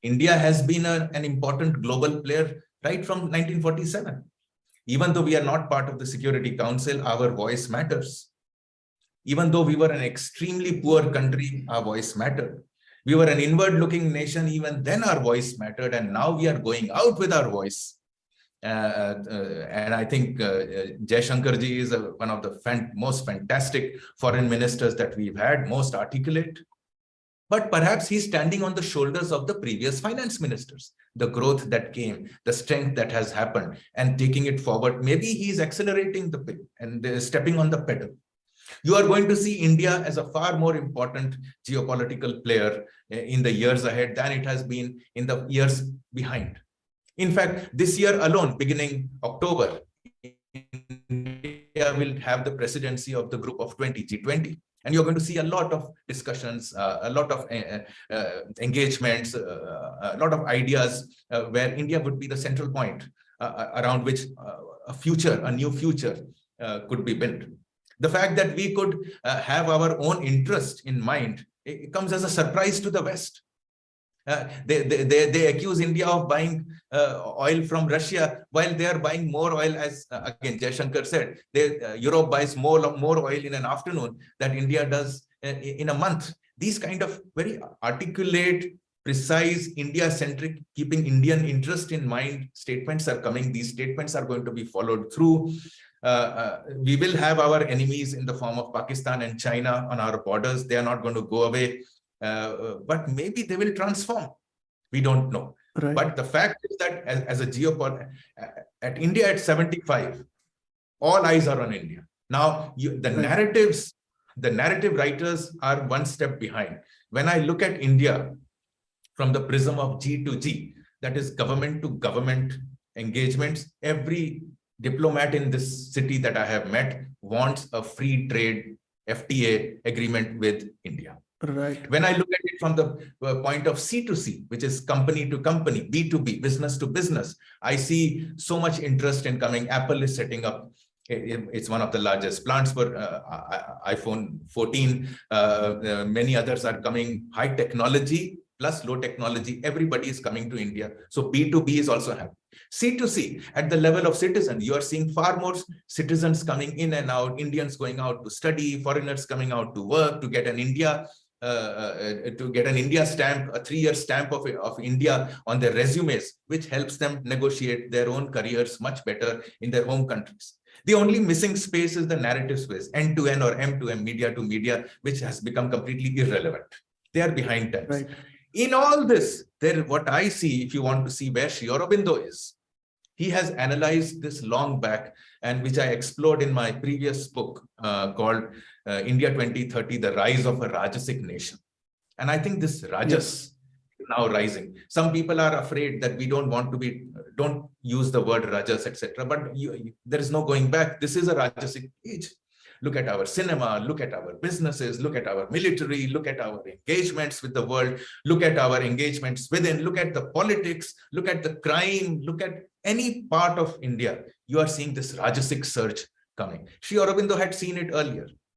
India has been an important global player right from 1947. Even though we are not part of the Security Council, our voice matters. Even though we were an extremely poor country, our voice mattered. We were an inward-looking nation, even then our voice mattered, and now we are going out with our voice. And I think Jaishankar ji is one of the most fantastic foreign ministers that we've had, most articulate. But perhaps he's standing on the shoulders of the previous finance ministers. The growth that came, the strength that has happened, and taking it forward. Maybe he's accelerating the pedal and stepping on the pedal. You are going to see India as a far more important geopolitical player in the years ahead than it has been in the years behind. In fact, this year alone, beginning October, India will have the presidency of the Group of 20, G20. And you're going to see a lot of discussions, a lot of engagements, a lot of ideas where India would be the central point around which a new future could be built. The fact that we could have our own interest in mind, it comes as a surprise to the West. They accuse India of buying oil from Russia while they are buying more oil, as again Jaishankar said. Europe buys more oil in an afternoon than India does in a month. These kind of very articulate, precise, India-centric, keeping Indian interest in mind statements are coming. These statements are going to be followed through. We will have our enemies in the form of Pakistan and China on our borders. They are not going to go away. But maybe they will transform. We don't know. Right. But the fact is that as a geopolitical, at India at 75, all eyes are on India. Now, the narrative writers are one step behind. When I look at India from the prism of G to G, that is government to government engagements, every diplomat in this city that I have met wants a free trade FTA agreement with India. Right. When I look at it from the point of C to C, which is company to company, B to B, business to business, I see so much interest in coming. Apple is setting up, it's one of the largest plants for iPhone 14. Many others are coming. High technology plus low technology, everybody is coming to India. So B2B is also happening. C to C, at the level of citizen, you are seeing far more citizens coming in and out, Indians going out to study, foreigners coming out to work, to get an India stamp, a 3-year stamp of India on their resumes, which helps them negotiate their own careers much better in their home countries. The only missing space is the narrative space, end-to-end or M2M, media to media, which has become completely irrelevant. They are behind times. Right. In all this, what I see, if you want to see where Aurobindo is, he has analyzed this long back, and which I explored in my previous book called India 2030, The Rise of a Rajasic Nation. And I think this Rajas is now rising. Some people are afraid that we don't use the word Rajas, etc. But there is no going back. This is a Rajasic age. Look at our cinema, look at our businesses, look at our military, look at our engagements with the world, look at our engagements within, look at the politics, look at the crime, look at any part of India. You are seeing this Rajasic surge coming. Aurobindo had seen it earlier.